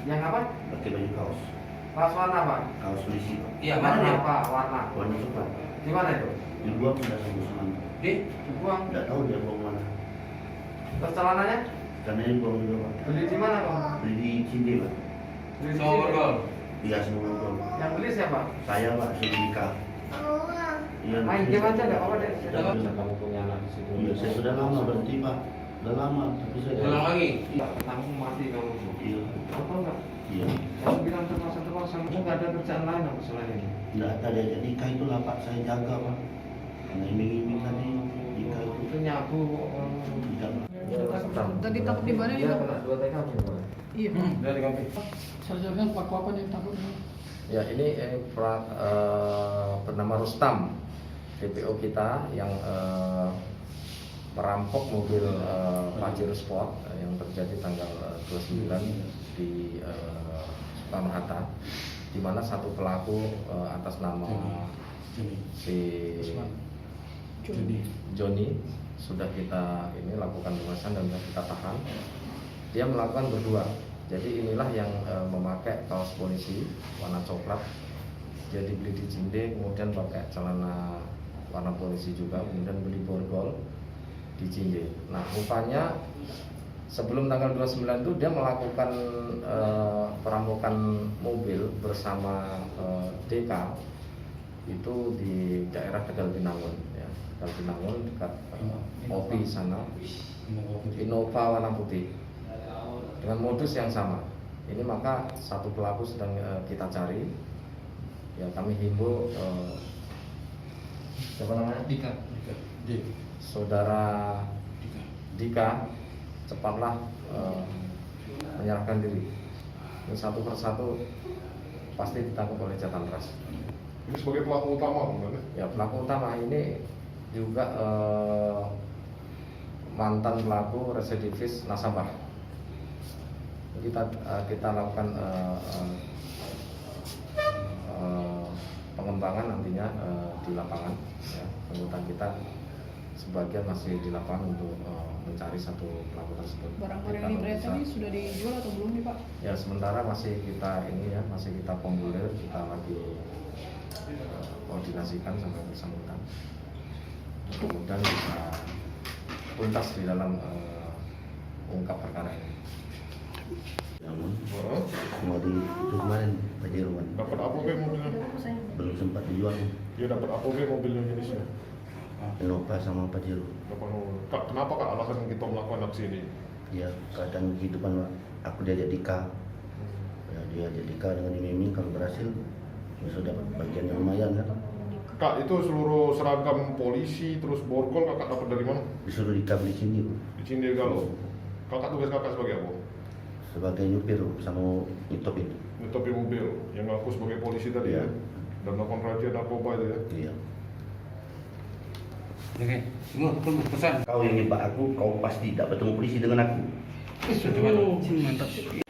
Yang apa? Pakai baju kaos. Kaos warna apa? Kaos polisi, Pak. Iya, Warna mana dia? apa? Warna. Warna coklat. Di mana itu? Dibuang sudah sembuh. Dibuang. Tidak tahu dia buang mana. Terus celananya? Karena ini buang juga, Pak. Beli di mana, Bang? Beli di Cinde, Pak. Beli di Sama sini. borgol. Iya, semua buang. Yang beli siapa? Saya, Pak, Sudika. Iya, Main game aja nggak apa-apa deh. Sudah, Kamu punya anak di situ. iya, saya sudah lama berhenti, Pak. Sudah lama, tapi saya. Ulang lagi. Kamu mati kamu. Iya, Kamu tahu nggak? iya. Kamu bilang terpaksa kamu nggak ada kerjaan lain apa selain ini? Tidak ada diajak nikah itulah, Pak. Saya jaga, Pak. Karena iming-iming tadi nikah itu. Itu nyabu. Tidak, Pak. Tadi takut di mana nih, Dia Pak? kena 2 TKP. Iya. Dari kopi. Sarjana pelaku apa nih takut? Ya ini bernama Rustam, DPO kita yang merampok mobil Pajero Sport yang terjadi tanggal 29 di Soekarno Hatta, di mana satu pelaku atas nama si Joni sudah kita ini lakukan pemeriksaan dan sudah kita tahan. Dia melakukan berdua. Jadi inilah yang memakai kaos polisi warna coklat. Dia dibeli di Cinde, kemudian pakai celana warna polisi juga, kemudian beli borgol di Cinde. Nah, rupanya sebelum tanggal 29 itu dia melakukan perampokan mobil bersama DK itu di daerah Tegal Binangun, ya. Tegal Binangun dekat Kopi sana, Innova warna putih dengan modus yang sama. Ini maka satu pelaku sedang kita cari. Ya kami himbau siapa namanya? Dika. Saudara Dika cepatlah menyerahkan diri. Ini satu persatu pasti ditangkap oleh Jatan Ras. Ini sebagai pelaku utama, bukan? Ya pelaku utama ini juga mantan pelaku residivis nasabah. Kita lakukan pengembangan nantinya di lapangan. Ya, anggota kita sebagian masih di lapangan untuk mencari satu pelaku tersebut. Barang-barang Kita yang diperlihatkan bisa- ini sudah dijual atau belum nih, Pak? Ya sementara masih kita ini ya masih kita formulir, kita lagi koordinasikan sama yang bersangkutan. Kemudian bisa tuntas di dalam ungkap perkara ini. Namun, Oh, mau di itu kemarin Pajero, Pak. dapat apa be mobilnya? Belum sempat dijual. Dia dapat apa be mobilnya jenisnya? Innova sama Pajero. Dapat Kak, kenapa Kak alasan kita melakukan aksi ini? Ya keadaan kehidupan, Pak. Aku diajak nikah. Ya, dia ajak nikah dengan iming-iming kalau berhasil ya sudah dapat bagian yang lumayan kan. Kak, itu seluruh seragam polisi terus borgol Kakak dapat dari mana? Disuruh nikah di sini, Bu. Di Cinde Galuh. Kakak tugas Kakak sebagai apa? Sebagai nyupir sama nyetop itu. Nyetopi mobil yang ngaku sebagai polisi tadi Iya. ya. Dan melakukan razia narkoba itu ya. Iya. Oke, semua pesan. Kau yang nyebak aku, kau pasti tidak bertemu polisi dengan aku. Mantap.